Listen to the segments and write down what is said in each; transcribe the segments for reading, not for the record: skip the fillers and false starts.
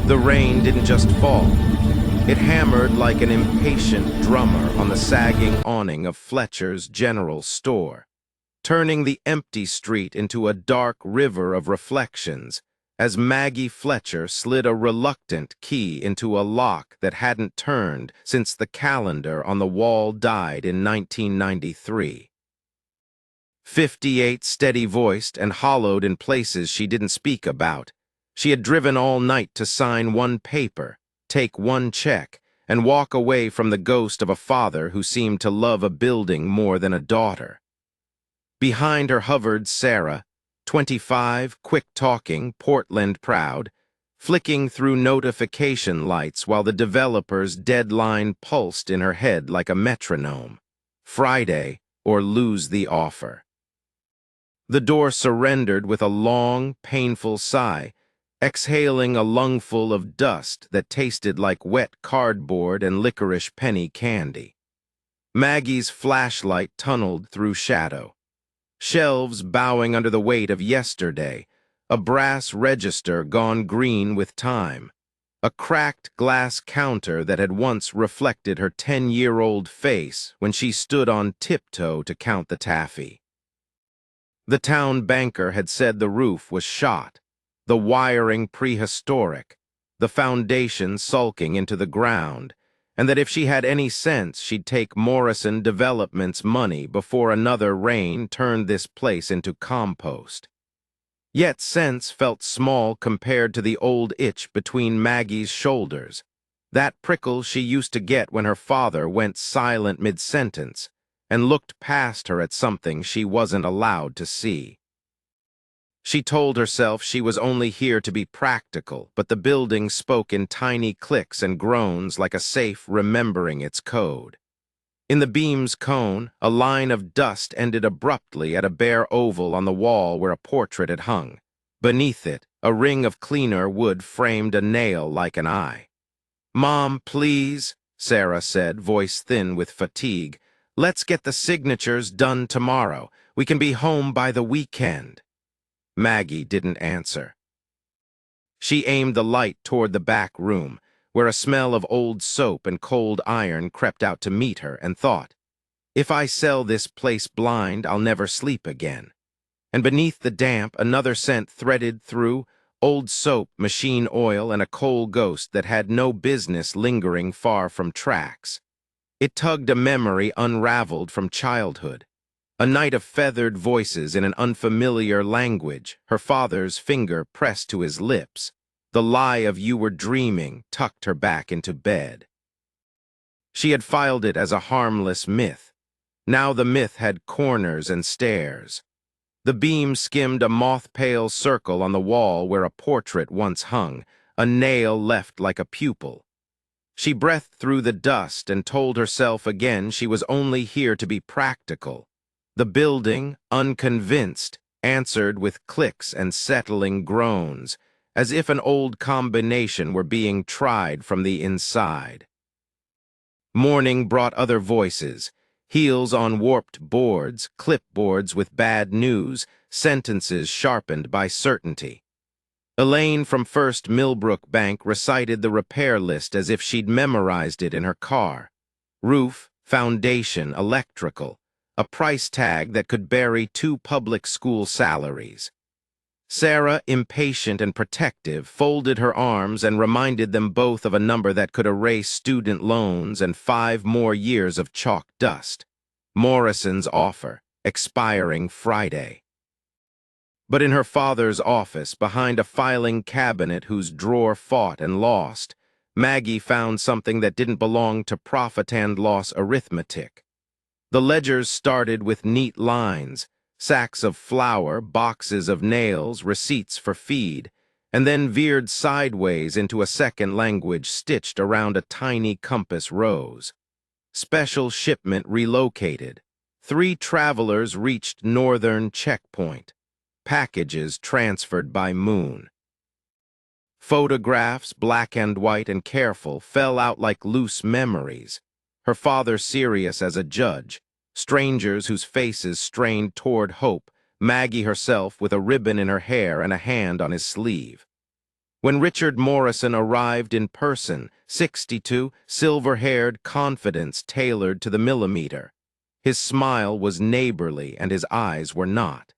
The rain didn't just fall. It hammered like an impatient drummer on the sagging awning of Fletcher's general store, turning the empty street into a dark river of reflections as Maggie Fletcher slid a reluctant key into a lock that hadn't turned since the calendar on the wall died in 1993. 58 steady-voiced and hollowed in places she didn't speak about. She had driven all night to sign one paper, take one check, and walk away from the ghost of a father who seemed to love a building more than a daughter. Behind her hovered Sarah, 25, quick-talking, Portland proud, flicking through notification lights while the developer's deadline pulsed in her head like a metronome. Friday, or lose the offer. The door surrendered with a long, painful sigh, exhaling a lungful of dust that tasted like wet cardboard and licorice penny candy. Maggie's flashlight tunneled through shadow. Shelves bowing under the weight of yesterday, a brass register gone green with time, a cracked glass counter that had once reflected her 10-year-old face when she stood on tiptoe to count the taffy. The town banker had said the roof was shot, the wiring prehistoric, the foundation sulking into the ground, and that if she had any sense she'd take Morrison Development's money before another rain turned this place into compost. Yet sense felt small compared to the old itch between Maggie's shoulders, that prickle she used to get when her father went silent mid-sentence and looked past her at something she wasn't allowed to see. She told herself she was only here to be practical, but the building spoke in tiny clicks and groans like a safe remembering its code. In the beam's cone, a line of dust ended abruptly at a bare oval on the wall where a portrait had hung. Beneath it, a ring of cleaner wood framed a nail like an eye. "Mom, please," Sarah said, voice thin with fatigue. "Let's get the signatures done tomorrow. We can be home by the weekend." Maggie didn't answer. She aimed the light toward the back room, where a smell of old soap and cold iron crept out to meet her, and thought, "If I sell this place blind, I'll never sleep again." And beneath the damp, another scent threaded through, old soap, machine oil, and a coal ghost that had no business lingering far from tracks. It tugged a memory unraveled from childhood. A night of feathered voices in an unfamiliar language, her father's finger pressed to his lips. The lie of "you were dreaming" tucked her back into bed. She had filed it as a harmless myth. Now the myth had corners and stairs. The beam skimmed a moth-pale circle on the wall where a portrait once hung, a nail left like a pupil. She breathed through the dust and told herself again she was only here to be practical. The building, unconvinced, answered with clicks and settling groans, as if an old combination were being tried from the inside. Morning brought other voices, heels on warped boards, clipboards with bad news, sentences sharpened by certainty. Elaine from First Millbrook Bank recited the repair list as if she'd memorized it in her car. Roof, foundation, electrical. A price tag that could bury 2 public school salaries. Sarah, impatient and protective, folded her arms and reminded them both of a number that could erase student loans and 5 more years of chalk dust. Morrison's offer, expiring Friday. But in her father's office, behind a filing cabinet whose drawer fought and lost, Maggie found something that didn't belong to profit and loss arithmetic. The ledgers started with neat lines, sacks of flour, boxes of nails, receipts for feed, and then veered sideways into a second language stitched around a tiny compass rose. Special shipment relocated. 3 travelers reached northern checkpoint. Packages transferred by moon. Photographs, black and white and careful, fell out like loose memories. Her father serious as a judge, strangers whose faces strained toward hope, Maggie herself with a ribbon in her hair and a hand on his sleeve. When Richard Morrison arrived in person, 62, silver-haired, confidence tailored to the millimeter. His smile was neighborly and his eyes were not.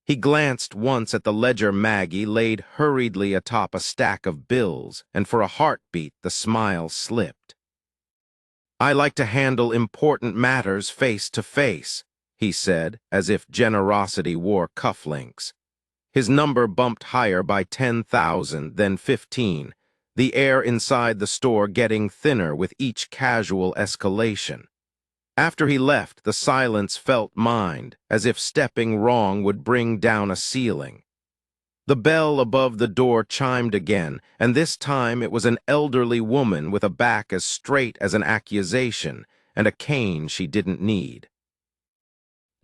He glanced once at the ledger Maggie laid hurriedly atop a stack of bills, and for a heartbeat the smile slipped. "I like to handle important matters face to face," he said, as if generosity wore cufflinks. His number bumped higher by 10,000, then 15, the air inside the store getting thinner with each casual escalation. After he left, the silence felt mined, as if stepping wrong would bring down a ceiling. The bell above the door chimed again, and this time it was an elderly woman with a back as straight as an accusation and a cane she didn't need.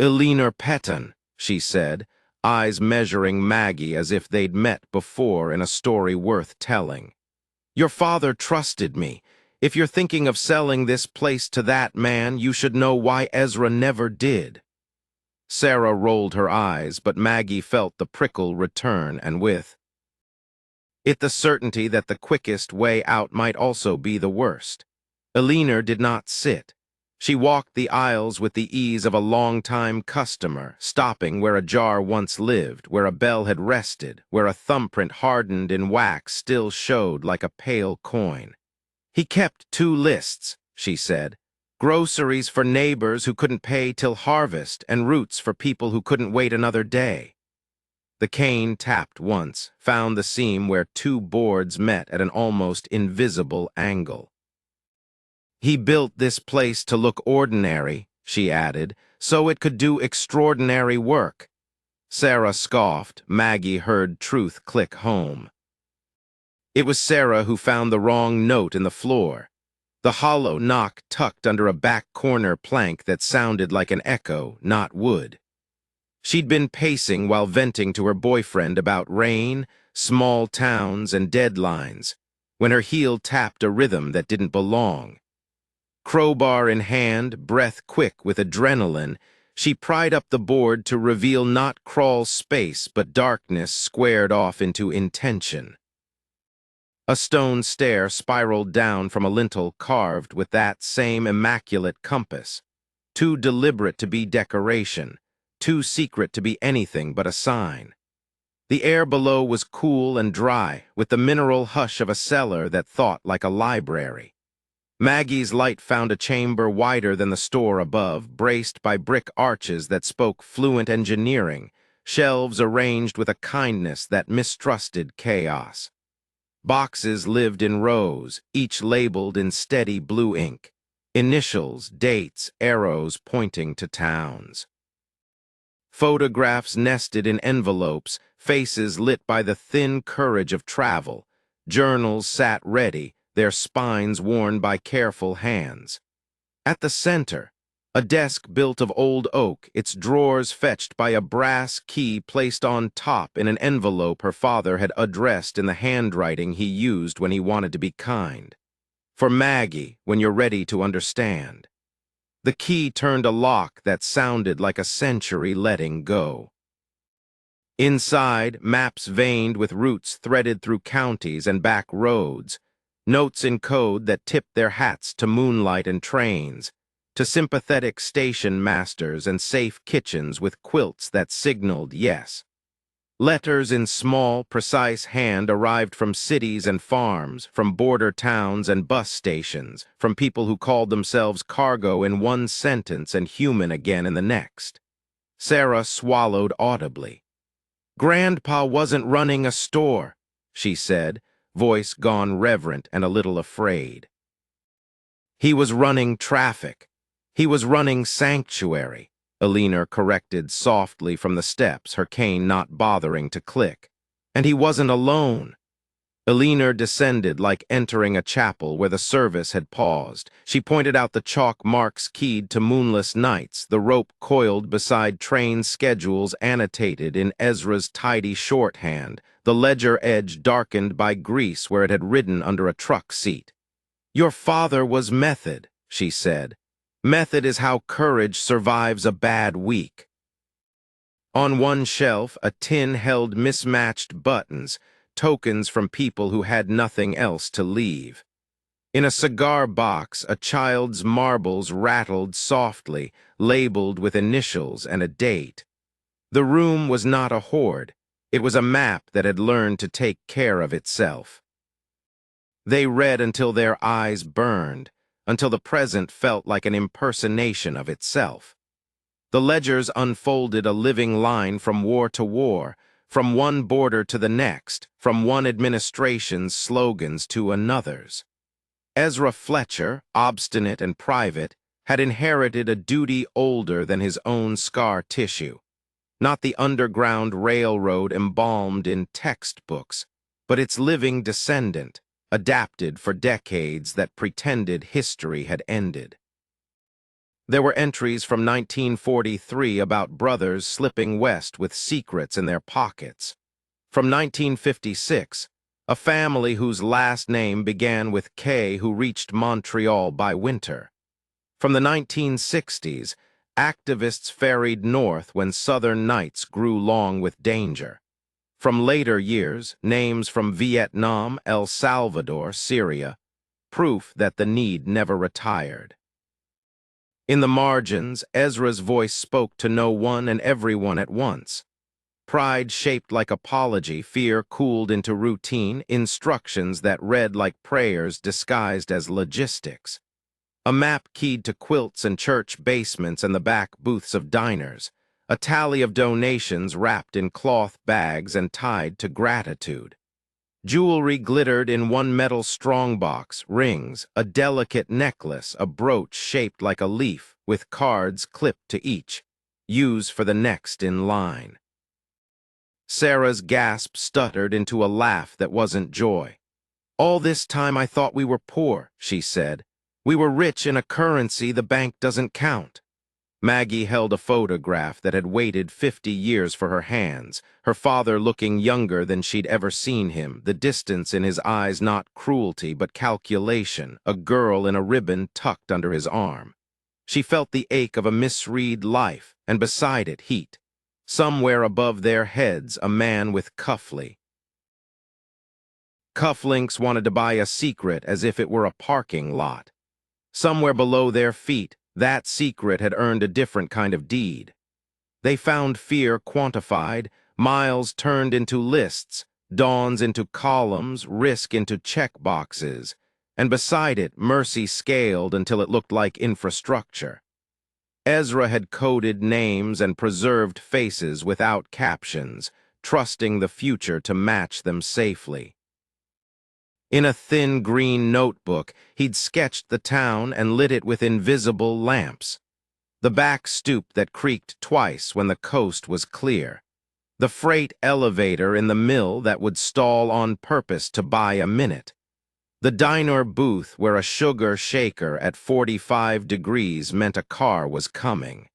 "Eleanor Petton," she said, eyes measuring Maggie as if they'd met before in a story worth telling. "Your father trusted me. If you're thinking of selling this place to that man, you should know why Ezra never did." Sarah rolled her eyes, but Maggie felt the prickle return, and with it the certainty that the quickest way out might also be the worst. Eleanor did not sit. She walked the aisles with the ease of a long-time customer, stopping where a jar once lived, where a bell had rested, where a thumbprint hardened in wax still showed like a pale coin. "He kept 2 lists," she said. "Groceries for neighbors who couldn't pay till harvest, and roots for people who couldn't wait another day." The cane tapped once, found the seam where 2 boards met at an almost invisible angle. "He built this place to look ordinary," she added, "so it could do extraordinary work." Sarah scoffed. Maggie heard truth click home. It was Sarah who found the wrong note in the floor. The hollow knock tucked under a back corner plank that sounded like an echo, not wood. She'd been pacing while venting to her boyfriend about rain, small towns, and deadlines, when her heel tapped a rhythm that didn't belong. Crowbar in hand, breath quick with adrenaline, she pried up the board to reveal not crawl space but darkness squared off into intention. A stone stair spiraled down from a lintel carved with that same immaculate compass, too deliberate to be decoration, too secret to be anything but a sign. The air below was cool and dry, with the mineral hush of a cellar that thought like a library. Maggie's light found a chamber wider than the store above, braced by brick arches that spoke fluent engineering, shelves arranged with a kindness that mistrusted chaos. Boxes lived in rows, each labeled in steady blue ink. Initials, dates, arrows pointing to towns. Photographs nested in envelopes, faces lit by the thin courage of travel. Journals sat ready, their spines worn by careful hands. At the center, a desk built of old oak, its drawers fetched by a brass key placed on top in an envelope her father had addressed in the handwriting he used when he wanted to be kind. "For Maggie, when you're ready to understand." The key turned a lock that sounded like a century letting go. Inside, maps veined with routes threaded through counties and back roads, notes in code that tipped their hats to moonlight and trains, to sympathetic station masters and safe kitchens with quilts that signaled yes. Letters in small, precise hand arrived from cities and farms, from border towns and bus stations, from people who called themselves cargo in one sentence and human again in the next. Sarah swallowed audibly. "Grandpa wasn't running a store," she said, voice gone reverent and a little afraid. "He was running traffic. He was running sanctuary," Eleanor corrected softly from the steps, her cane not bothering to click. "And he wasn't alone." Eleanor descended like entering a chapel where the service had paused. She pointed out the chalk marks keyed to moonless nights, the rope coiled beside train schedules annotated in Ezra's tidy shorthand, the ledger edge darkened by grease where it had ridden under a truck seat. "Your father was method," she said. "Method is how courage survives a bad week." On one shelf, a tin held mismatched buttons, tokens from people who had nothing else to leave. In a cigar box, a child's marbles rattled softly, labeled with initials and a date. The room was not a hoard. It was a map that had learned to take care of itself. They read until their eyes burned, until the present felt like an impersonation of itself. The ledgers unfolded a living line from war to war, from one border to the next, from one administration's slogans to another's. Ezra Fletcher, obstinate and private, had inherited a duty older than his own scar tissue. Not the Underground Railroad embalmed in textbooks, but its living descendant, adapted for decades that pretended history had ended. There were entries from 1943 about brothers slipping west with secrets in their pockets. From 1956, a family whose last name began with K who reached Montreal by winter. From the 1960s, activists ferried north when southern nights grew long with danger. From later years, names from Vietnam, El Salvador, Syria, proof that the need never retired. In the margins, Ezra's voice spoke to no one and everyone at once. Pride shaped like apology, fear cooled into routine, instructions that read like prayers disguised as logistics. A map keyed to quilts and church basements and the back booths of diners. A tally of donations wrapped in cloth bags and tied to gratitude. Jewelry glittered in one metal strongbox, rings, a delicate necklace, a brooch shaped like a leaf, with cards clipped to each. Use for the next in line. Sarah's gasp stuttered into a laugh that wasn't joy. "All this time I thought we were poor," she said. "We were rich in a currency the bank doesn't count." Maggie held a photograph that had waited 50 years for her hands, her father looking younger than she'd ever seen him, the distance in his eyes not cruelty but calculation, a girl in a ribbon tucked under his arm. She felt the ache of a misread life, and beside it heat. Somewhere above their heads, a man with cufflinks wanted to buy a secret as if it were a parking lot. Somewhere below their feet, that secret had earned a different kind of deed. They found fear quantified, miles turned into lists, dawns into columns, risk into checkboxes, and beside it, mercy scaled until it looked like infrastructure. Ezra had coded names and preserved faces without captions, trusting the future to match them safely. In a thin green notebook, he'd sketched the town and lit it with invisible lamps. The back stoop that creaked twice when the coast was clear. The freight elevator in the mill that would stall on purpose to buy a minute. The diner booth where a sugar shaker at 45 degrees meant a car was coming.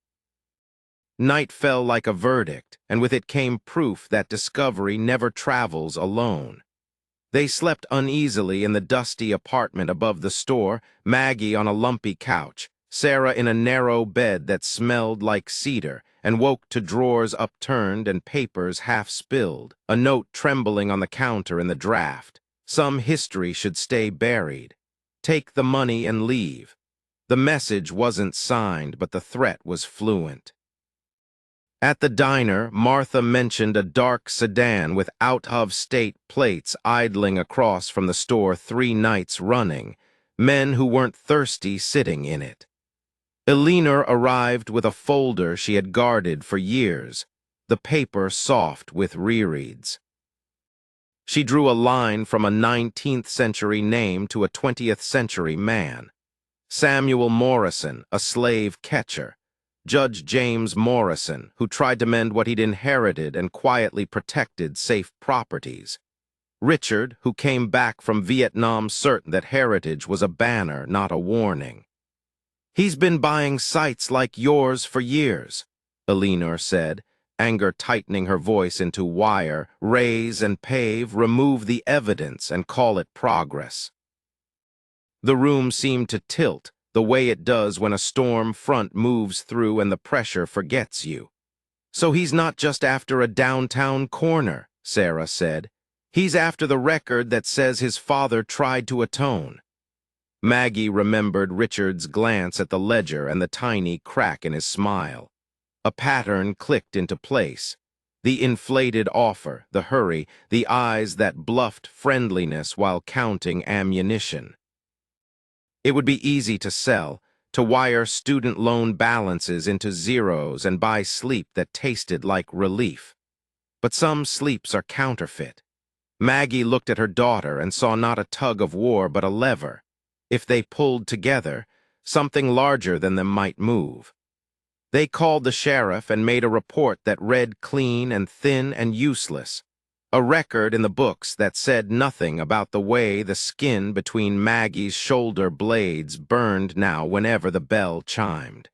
Night fell like a verdict, and with it came proof that discovery never travels alone. They slept uneasily in the dusty apartment above the store, Maggie on a lumpy couch, Sarah in a narrow bed that smelled like cedar, and woke to drawers upturned and papers half spilled, a note trembling on the counter in the draft. Some history should stay buried. Take the money and leave. The message wasn't signed, but the threat was fluent. At the diner, Martha mentioned a dark sedan with out-of-state plates idling across from the store 3 nights running, men who weren't thirsty sitting in it. Eleanor arrived with a folder she had guarded for years, the paper soft with rereads. She drew a line from a 19th century name to a 20th century man. Samuel Morrison, a slave catcher. Judge James Morrison, who tried to mend what he'd inherited and quietly protected safe properties. Richard, who came back from Vietnam certain that heritage was a banner, not a warning. "He's been buying sites like yours for years," Eleanor said, anger tightening her voice into wire, raise and pave, remove the evidence and call it progress. The room seemed to tilt, the way it does when a storm front moves through and the pressure forgets you. "So he's not just after a downtown corner," Sarah said. He's after the record that says his father tried to atone. Maggie remembered Richard's glance at the ledger and the tiny crack in his smile. A pattern clicked into place. The inflated offer, the hurry, the eyes that bluffed friendliness while counting ammunition. It would be easy to sell, to wire student loan balances into zeros and buy sleep that tasted like relief. But some sleeps are counterfeit. Maggie looked at her daughter and saw not a tug of war but a lever. If they pulled together, something larger than them might move. They called the sheriff and made a report that read clean and thin and useless. A record in the books that said nothing about the way the skin between Maggie's shoulder blades burned now whenever the bell chimed.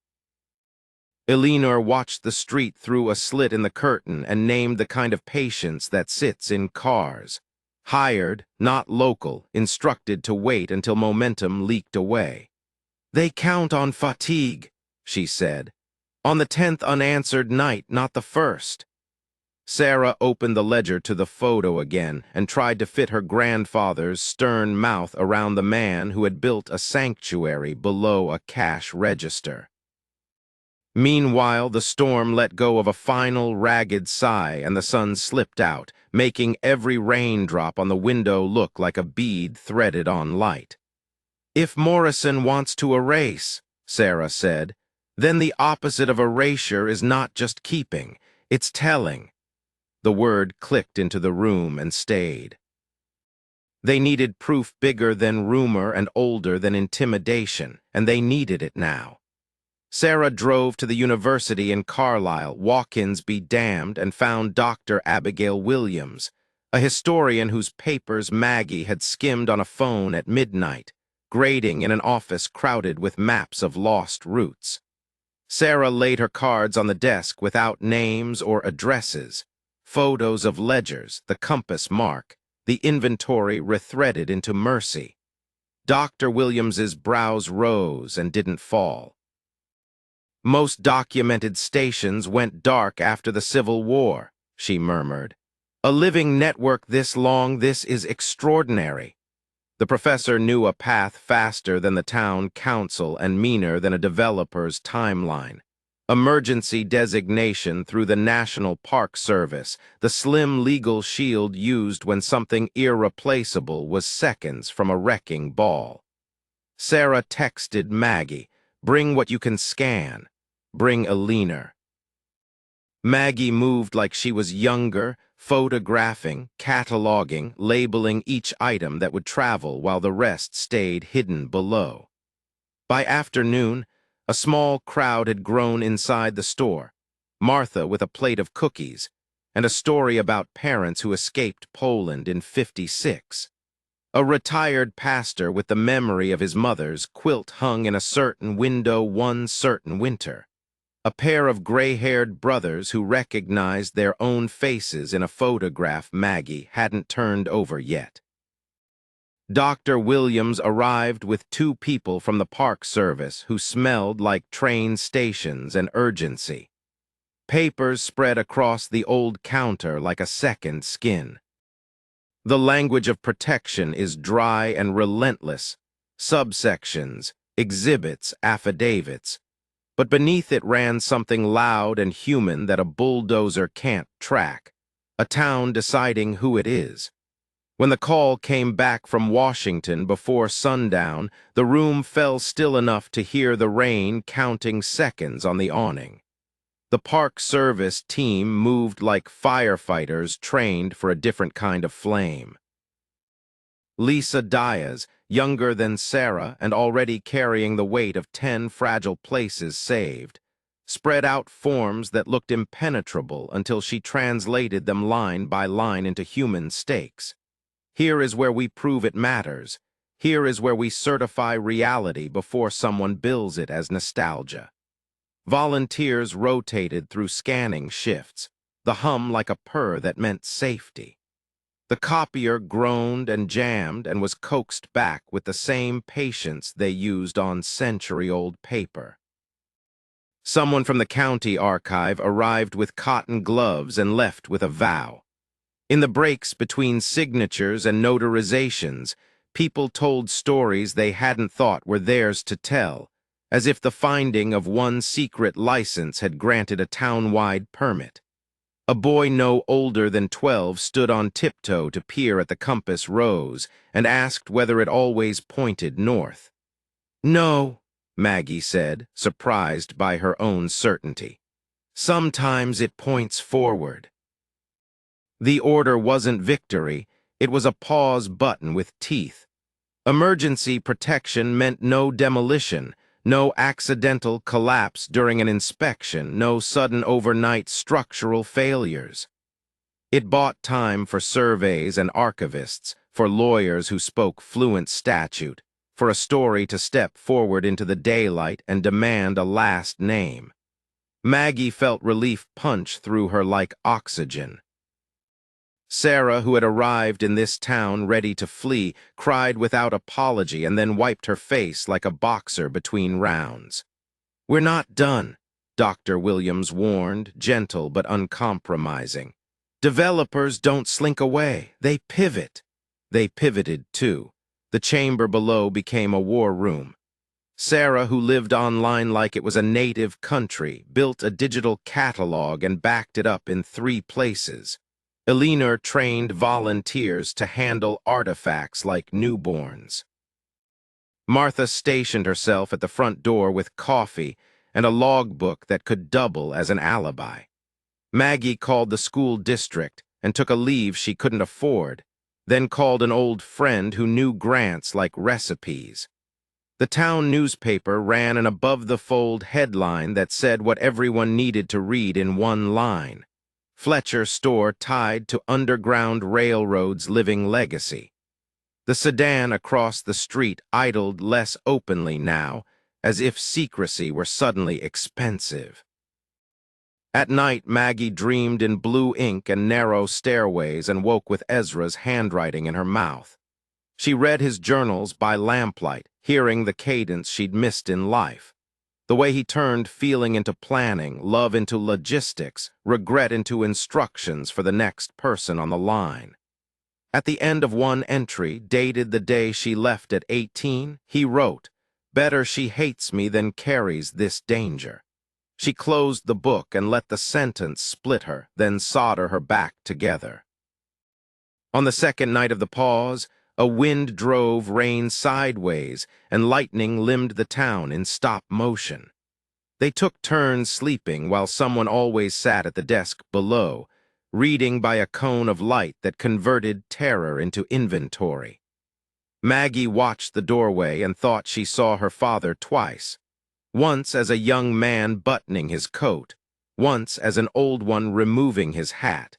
Eleanor watched the street through a slit in the curtain and named the kind of patients that sits in cars. Hired, not local, instructed to wait until momentum leaked away. They count on fatigue, she said. On the 10th unanswered night, not the first. Sarah opened the ledger to the photo again and tried to fit her grandfather's stern mouth around the man who had built a sanctuary below a cash register. Meanwhile, the storm let go of a final ragged sigh and the sun slipped out, making every raindrop on the window look like a bead threaded on light. If Morrison wants to erase, Sarah said, then the opposite of erasure is not just keeping, it's telling. The word clicked into the room and stayed. They needed proof bigger than rumor and older than intimidation, and they needed it now. Sarah drove to the university in Carlisle, walk-ins be damned, and found Dr. Abigail Williams, a historian whose papers Maggie had skimmed on a phone at midnight, grading in an office crowded with maps of lost routes. Sarah laid her cards on the desk without names or addresses, photos of ledgers, the compass mark, the inventory rethreaded into mercy. Dr. Williams's brows rose and didn't fall. Most documented stations went dark after the Civil War, she murmured. A living network this long, this is extraordinary. The professor knew a path faster than the town council and meaner than a developer's timeline. Emergency designation through the National Park Service, the slim legal shield used when something irreplaceable was seconds from a wrecking ball. Sarah texted Maggie, "Bring what you can scan. Bring Eleanor." Maggie moved like she was younger, photographing, cataloging, labeling each item that would travel while the rest stayed hidden below. By afternoon, a small crowd had grown inside the store, Martha with a plate of cookies, and a story about parents who escaped Poland in '56. A retired pastor with the memory of his mother's quilt hung in a certain window one certain winter. A pair of gray-haired brothers who recognized their own faces in a photograph Maggie hadn't turned over yet. Dr. Williams arrived with 2 people from the Park Service who smelled like train stations and urgency. Papers spread across the old counter like a second skin. The language of protection is dry and relentless. Subsections, exhibits, affidavits. But beneath it ran something loud and human that a bulldozer can't track. A town deciding who it is. When the call came back from Washington before sundown, the room fell still enough to hear the rain counting seconds on the awning. The Park Service team moved like firefighters trained for a different kind of flame. Lisa Diaz, younger than Sarah and already carrying the weight of 10 fragile places saved, spread out forms that looked impenetrable until she translated them line by line into human stakes. Here is where we prove it matters. Here is where we certify reality before someone bills it as nostalgia. Volunteers rotated through scanning shifts, the hum like a purr that meant safety. The copier groaned and jammed and was coaxed back with the same patience they used on century-old paper. Someone from the county archive arrived with cotton gloves and left with a vow. In the breaks between signatures and notarizations, people told stories they hadn't thought were theirs to tell, as if the finding of one secret license had granted a town-wide permit. A boy no older than 12 stood on tiptoe to peer at the compass rose and asked whether it always pointed north. "No," Maggie said, surprised by her own certainty. "Sometimes it points forward." The order wasn't victory, it was a pause button with teeth. Emergency protection meant no demolition, no accidental collapse during an inspection, no sudden overnight structural failures. It bought time for surveys and archivists, for lawyers who spoke fluent statute, for a story to step forward into the daylight and demand a last name. Maggie felt relief punch through her like oxygen. Sarah, who had arrived in this town ready to flee, cried without apology and then wiped her face like a boxer between rounds. "We're not done," Dr. Williams warned, gentle but uncompromising. "Developers don't slink away, they pivot." They pivoted, too. The chamber below became a war room. Sarah, who lived online like it was a native country, built a digital catalog and backed it up in 3 places. Elinor trained volunteers to handle artifacts like newborns. Martha stationed herself at the front door with coffee and a logbook that could double as an alibi. Maggie called the school district and took a leave she couldn't afford, then called an old friend who knew grants like recipes. The town newspaper ran an above-the-fold headline that said what everyone needed to read in one line: Fletcher store tied to Underground Railroad's living legacy. The sedan across the street idled less openly now, as if secrecy were suddenly expensive. At night, Maggie dreamed in blue ink and narrow stairways and woke with Ezra's handwriting in her mouth. She read his journals by lamplight, hearing the cadence she'd missed in life. The way he turned feeling into planning, love into logistics, regret into instructions for the next person on the line. At the end of one entry, dated the day she left at 18, he wrote, "Better she hates me than carries this danger." She closed the book and let the sentence split her, then solder her back together. On the second night of the pause, a wind drove rain sideways, and lightning limned the town in stop motion. They took turns sleeping while someone always sat at the desk below, reading by a cone of light that converted terror into inventory. Maggie watched the doorway and thought she saw her father twice. Once as a young man buttoning his coat, once as an old one removing his hat,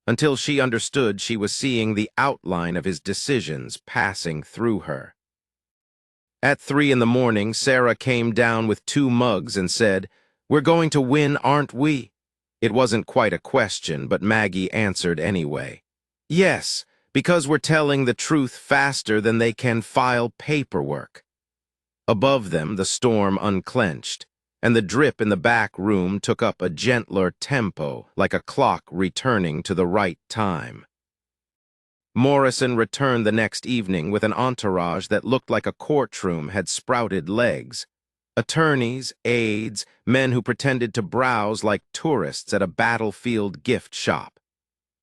until she understood she was seeing the outline of his decisions passing through her. At 3 in the morning, Sarah came down with 2 mugs and said, "We're going to win, aren't we?" It wasn't quite a question, but Maggie answered anyway. "Yes, because we're telling the truth faster than they can file paperwork." Above them, the storm unclenched, and the drip in the back room took up a gentler tempo, like a clock returning to the right time. Morrison returned the next evening with an entourage that looked like a courtroom had sprouted legs. Attorneys, aides, men who pretended to browse like tourists at a battlefield gift shop.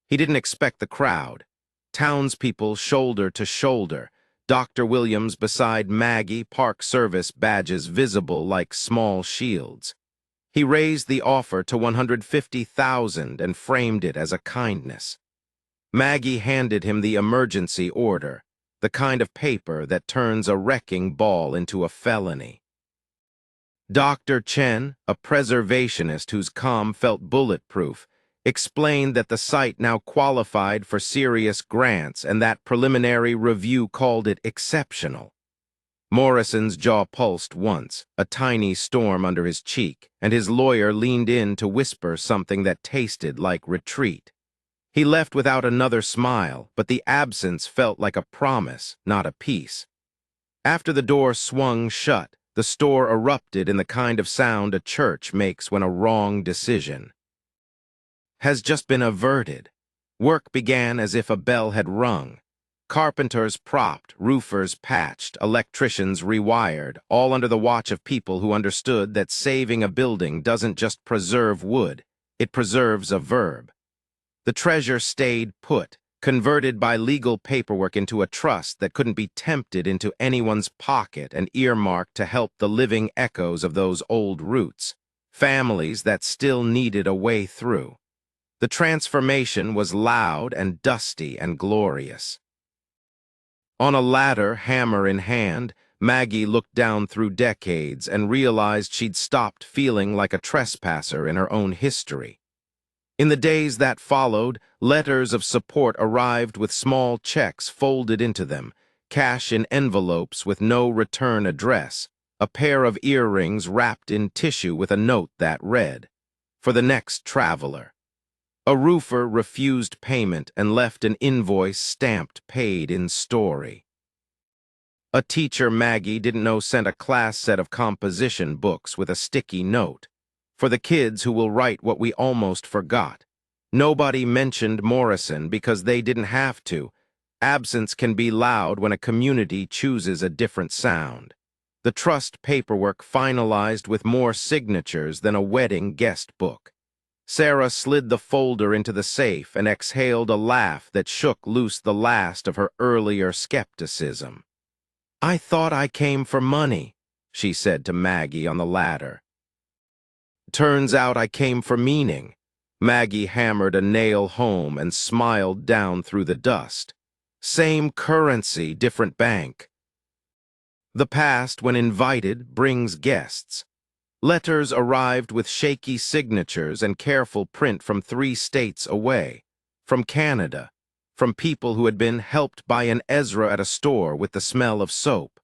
He didn't expect the crowd. Townspeople shoulder to shoulder, Dr. Williams beside Maggie, Park Service badges visible like small shields. He raised the offer to $150,000 and framed it as a kindness. Maggie handed him the emergency order, the kind of paper that turns a wrecking ball into a felony. Dr. Chen, a preservationist whose calm felt bulletproof, explained that the site now qualified for serious grants and that preliminary review called it exceptional. Morrison's jaw pulsed once, a tiny storm under his cheek, and his lawyer leaned in to whisper something that tasted like retreat. He left without another smile, but the absence felt like a promise, not a peace. After the door swung shut, the store erupted in the kind of sound a church makes when a wrong decision has just been averted. Work began as if a bell had rung. Carpenters propped, roofers patched, electricians rewired, all under the watch of people who understood that saving a building doesn't just preserve wood, it preserves a verb. The treasure stayed put, converted by legal paperwork into a trust that couldn't be tempted into anyone's pocket and earmarked to help the living echoes of those old roots, families that still needed a way through. The transformation was loud and dusty and glorious. On a ladder, hammer in hand, Maggie looked down through decades and realized she'd stopped feeling like a trespasser in her own history. In the days that followed, letters of support arrived with small checks folded into them, cash in envelopes with no return address, a pair of earrings wrapped in tissue with a note that read, "For the next traveler." A roofer refused payment and left an invoice stamped paid in story. A teacher Maggie didn't know sent a class set of composition books with a sticky note. For the kids who will write what we almost forgot. Nobody mentioned Morrison because they didn't have to. Absence can be loud when a community chooses a different sound. The trust paperwork finalized with more signatures than a wedding guest book. Sarah slid the folder into the safe and exhaled a laugh that shook loose the last of her earlier skepticism. "I thought I came for money," she said to Maggie on the ladder. "Turns out I came for meaning." Maggie hammered a nail home and smiled down through the dust. "Same currency, different bank." The past, when invited, brings guests. Letters arrived with shaky signatures and careful print from 3 states away, from Canada, from people who had been helped by an Ezra at a store with the smell of soap.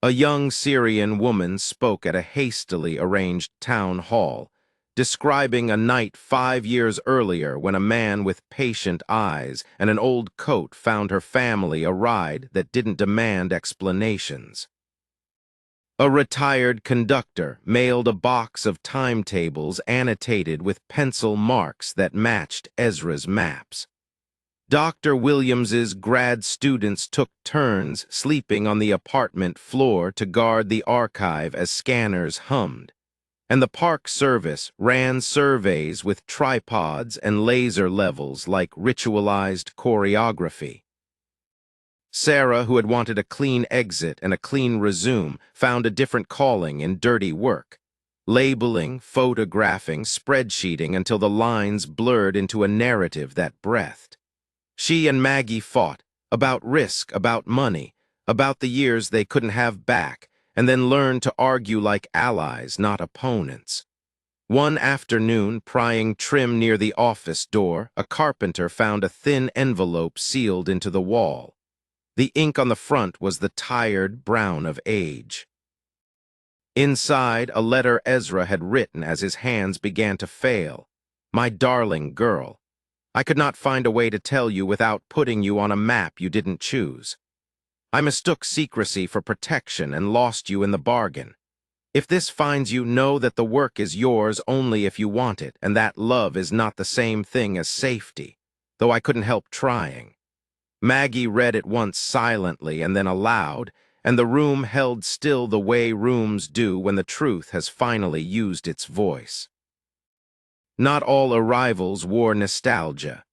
A young Syrian woman spoke at a hastily arranged town hall, describing a night 5 years earlier when a man with patient eyes and an old coat found her family a ride that didn't demand explanations. A retired conductor mailed a box of timetables annotated with pencil marks that matched Ezra's maps. Dr. Williams's grad students took turns sleeping on the apartment floor to guard the archive as scanners hummed, and the Park Service ran surveys with tripods and laser levels like ritualized choreography. Sarah, who had wanted a clean exit and a clean resume, found a different calling in dirty work, labeling, photographing, spreadsheeting until the lines blurred into a narrative that breathed. She and Maggie fought, about risk, about money, about the years they couldn't have back, and then learned to argue like allies, not opponents. One afternoon, prying trim near the office door, a carpenter found a thin envelope sealed into the wall. The ink on the front was the tired brown of age. Inside, a letter Ezra had written as his hands began to fail. "My darling girl, I could not find a way to tell you without putting you on a map you didn't choose. I mistook secrecy for protection and lost you in the bargain. If this finds you, know that the work is yours only if you want it, and that love is not the same thing as safety, though I couldn't help trying." Maggie read it once silently and then aloud, and the room held still the way rooms do when the truth has finally used its voice. Not all arrivals wore nostalgia.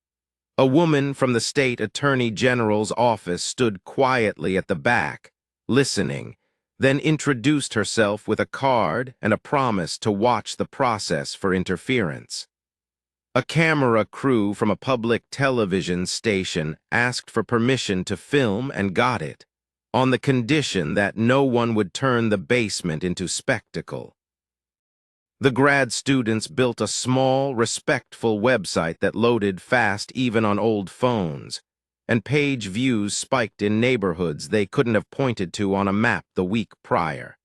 A woman from the state attorney general's office stood quietly at the back, listening, then introduced herself with a card and a promise to watch the process for interference. A camera crew from a public television station asked for permission to film and got it, on the condition that no one would turn the basement into spectacle. The grad students built a small, respectful website that loaded fast even on old phones, and page views spiked in neighborhoods they couldn't have pointed to on a map the week prior.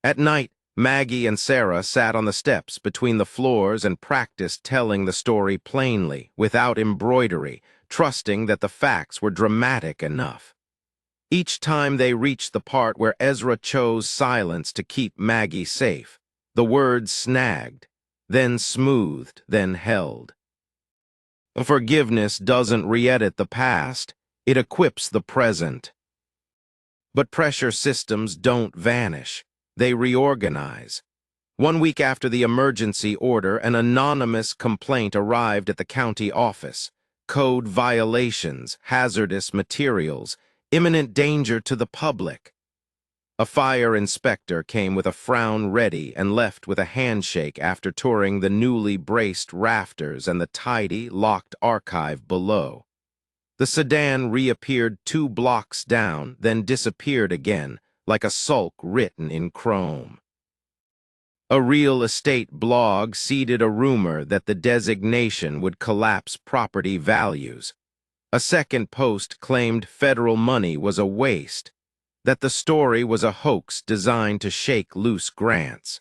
At night, Maggie and Sarah sat on the steps between the floors and practiced telling the story plainly, without embroidery, trusting that the facts were dramatic enough. Each time they reached the part where Ezra chose silence to keep Maggie safe, the words snagged, then smoothed, then held. Forgiveness doesn't re-edit the past, it equips the present. But pressure systems don't vanish, they reorganize. 1 week after the emergency order, an anonymous complaint arrived at the county office. Code violations, hazardous materials, imminent danger to the public. A fire inspector came with a frown ready and left with a handshake after touring the newly braced rafters and the tidy, locked archive below. The sedan reappeared 2 blocks down, then disappeared again, like a sulk written in chrome. A real estate blog seeded a rumor that the designation would collapse property values. A second post claimed federal money was a waste, that the story was a hoax designed to shake loose grants.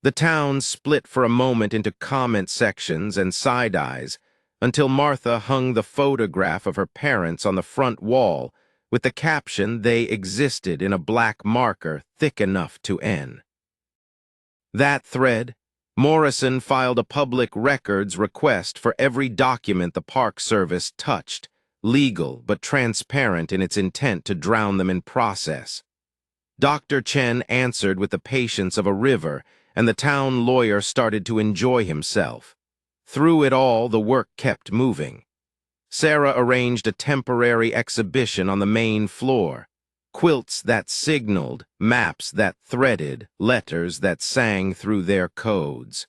The town split for a moment into comment sections and side-eyes until Martha hung the photograph of her parents on the front wall with the caption "They existed" in a black marker thick enough to N. That thread, Morrison filed a public records request for every document the Park Service touched, legal but transparent in its intent to drown them in process. Dr. Chen answered with the patience of a river, and the town lawyer started to enjoy himself. Through it all, the work kept moving. Sarah arranged a temporary exhibition on the main floor. Quilts that signaled, maps that threaded, letters that sang through their codes.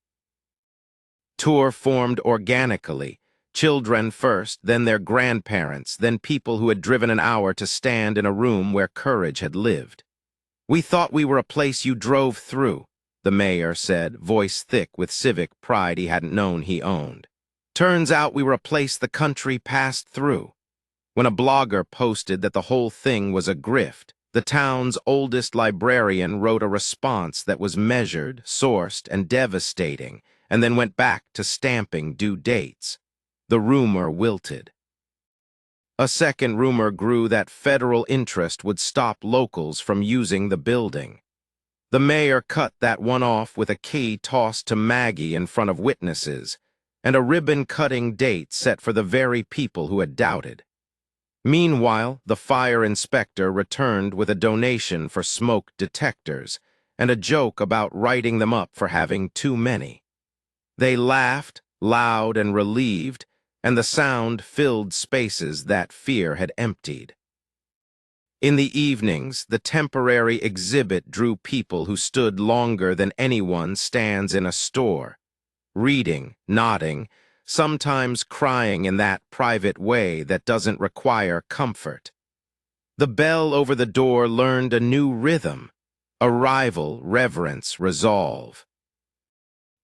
Tour formed organically. Children first, then their grandparents, then people who had driven an hour to stand in a room where courage had lived. "We thought we were a place you drove through," the mayor said, voice thick with civic pride he hadn't known he owned. "Turns out we were a place the country passed through." When a blogger posted that the whole thing was a grift, the town's oldest librarian wrote a response that was measured, sourced, and devastating, and then went back to stamping due dates. The rumor wilted. A second rumor grew that federal interest would stop locals from using the building. The mayor cut that one off with a key tossed to Maggie in front of witnesses, and a ribbon-cutting date set for the very people who had doubted. Meanwhile, the fire inspector returned with a donation for smoke detectors and a joke about writing them up for having too many. They laughed, loud and relieved, and the sound filled spaces that fear had emptied. In the evenings, the temporary exhibit drew people who stood longer than anyone stands in a store, reading, nodding, sometimes crying in that private way that doesn't require comfort. The bell over the door learned a new rhythm: arrival, reverence, resolve.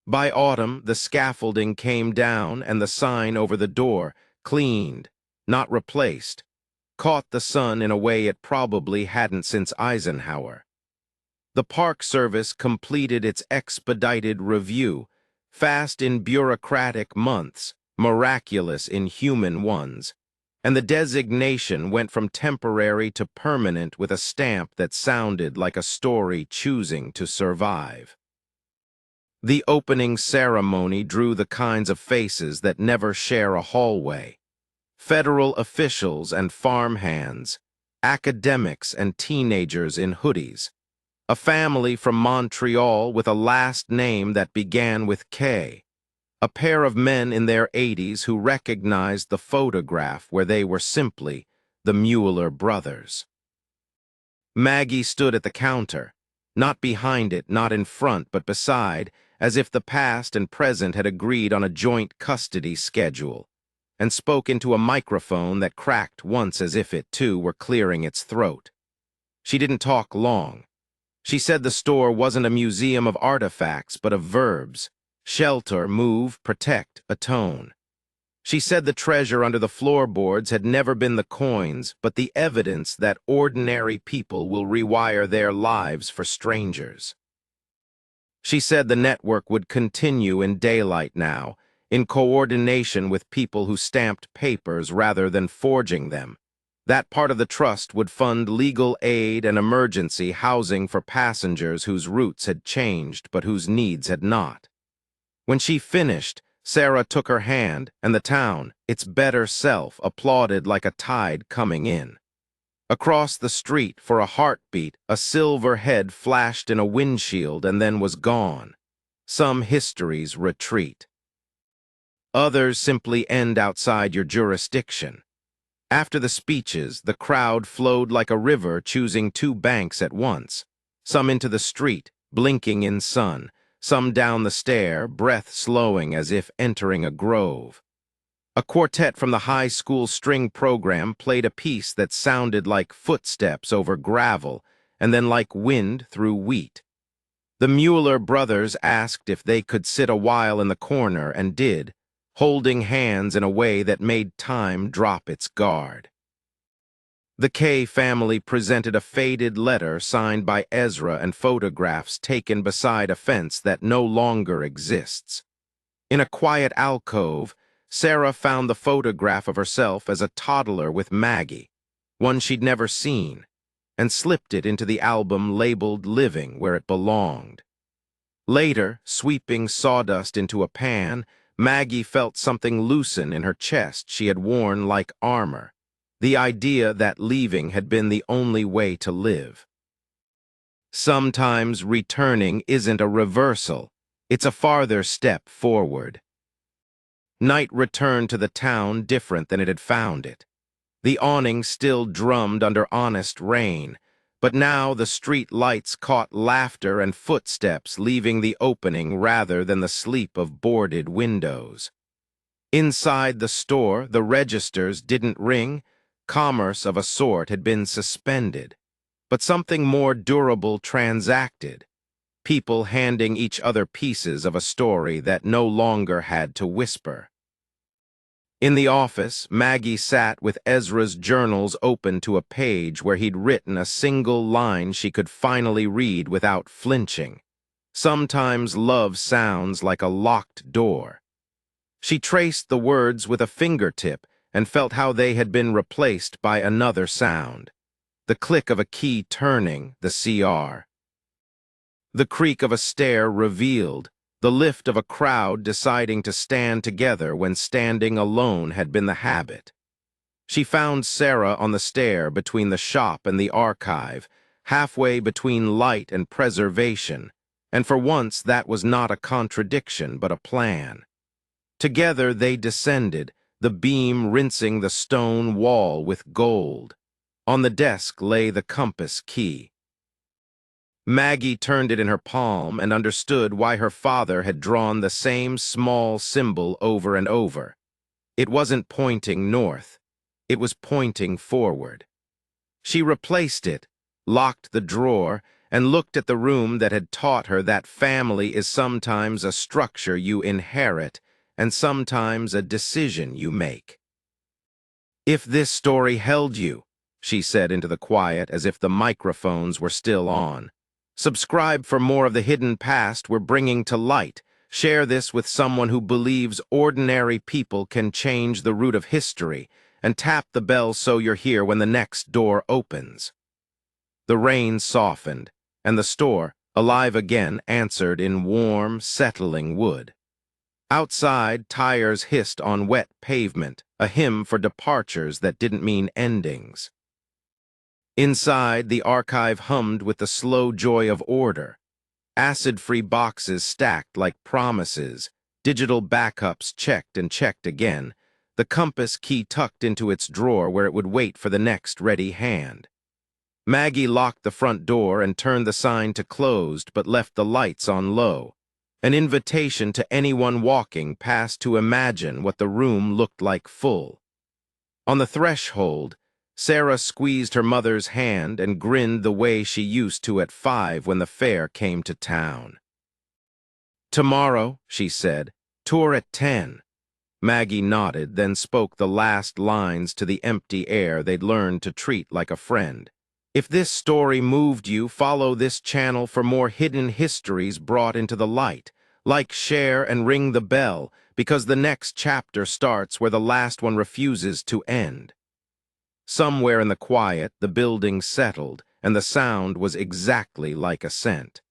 By autumn, the scaffolding came down and the sign over the door, cleaned, not replaced, caught the sun in a way it probably hadn't since Eisenhower. The Park Service completed its expedited review, fast in bureaucratic months, miraculous in human ones, and the designation went from temporary to permanent with a stamp that sounded like a story choosing to survive. The opening ceremony drew the kinds of faces that never share a hallway: federal officials and farmhands, academics and teenagers in hoodies, a family from Montreal with a last name that began with K, a pair of men in their 80s who recognized the photograph where they were simply the Mueller brothers. Maggie stood at the counter, not behind it, not in front, but beside, as if the past and present had agreed on a joint custody schedule, and spoke into a microphone that cracked once as if it, too, were clearing its throat. She didn't talk long. She said the store wasn't a museum of artifacts, but of verbs: shelter, move, protect, atone. She said the treasure under the floorboards had never been the coins, but the evidence that ordinary people will rewire their lives for strangers. She said the network would continue in daylight now, in coordination with people who stamped papers rather than forging them. That part of the trust would fund legal aid and emergency housing for passengers whose routes had changed but whose needs had not. When she finished, Sarah took her hand, and the town, its better self, applauded like a tide coming in. Across the street, for a heartbeat, a silver head flashed in a windshield and then was gone. Some histories retreat. Others simply end outside your jurisdiction. After the speeches, the crowd flowed like a river, choosing two banks at once. Some into the street, blinking in sun. Some down the stair, breath slowing as if entering a grove. A quartet from the high school string program played a piece that sounded like footsteps over gravel and then like wind through wheat. The Mueller brothers asked if they could sit a while in the corner and did, holding hands in a way that made time drop its guard. The Kay family presented a faded letter signed by Ezra and photographs taken beside a fence that no longer exists. In a quiet alcove, Sarah found the photograph of herself as a toddler with Maggie, one she'd never seen, and slipped it into the album labeled Living where it belonged. Later, sweeping sawdust into a pan, Maggie felt something loosen in her chest she had worn like armor, the idea that leaving had been the only way to live. Sometimes returning isn't a reversal, it's a farther step forward. Night returned to the town different than it had found it. The awning still drummed under honest rain, but now the street lights caught laughter and footsteps leaving the opening rather than the sleep of boarded windows. Inside the store, the registers didn't ring. Commerce of a sort had been suspended, but something more durable transacted. People handing each other pieces of a story that no longer had to whisper. In the office, Maggie sat with Ezra's journals open to a page where he'd written a single line she could finally read without flinching. Sometimes love sounds like a locked door. She traced the words with a fingertip and felt how they had been replaced by another sound. The click of a key turning, the CR. The creak of a stair revealed, the lift of a crowd deciding to stand together when standing alone had been the habit. She found Sarah on the stair between the shop and the archive, halfway between light and preservation, and for once that was not a contradiction but a plan. Together they descended, the beam rinsing the stone wall with gold. On the desk lay the compass key. Maggie turned it in her palm and understood why her father had drawn the same small symbol over and over. It wasn't pointing north. It was pointing forward. She replaced it, locked the drawer, and looked at the room that had taught her that family is sometimes a structure you inherit and sometimes a decision you make. "If this story held you," she said into the quiet as if the microphones were still on. "Subscribe for more of the hidden past we're bringing to light. Share this with someone who believes ordinary people can change the root of history, and tap the bell so you're here when the next door opens." The rain softened, and the store, alive again, answered in warm, settling wood. Outside, tires hissed on wet pavement, a hymn for departures that didn't mean endings. Inside, the archive hummed with the slow joy of order. Acid-free boxes stacked like promises, digital backups checked and checked again, the compass key tucked into its drawer where it would wait for the next ready hand. Maggie locked the front door and turned the sign to closed but left the lights on low, an invitation to anyone walking past to imagine what the room looked like full. On the threshold, Sarah squeezed her mother's hand and grinned the way she used to at 5 when the fair came to town. "Tomorrow," she said, "tour at 10. Maggie nodded, then spoke the last lines to the empty air they'd learned to treat like a friend. If this story moved you, follow this channel for more hidden histories brought into the light. Like, share, and ring the bell, because the next chapter starts where the last one refuses to end." Somewhere in the quiet, the building settled, and the sound was exactly like a scent.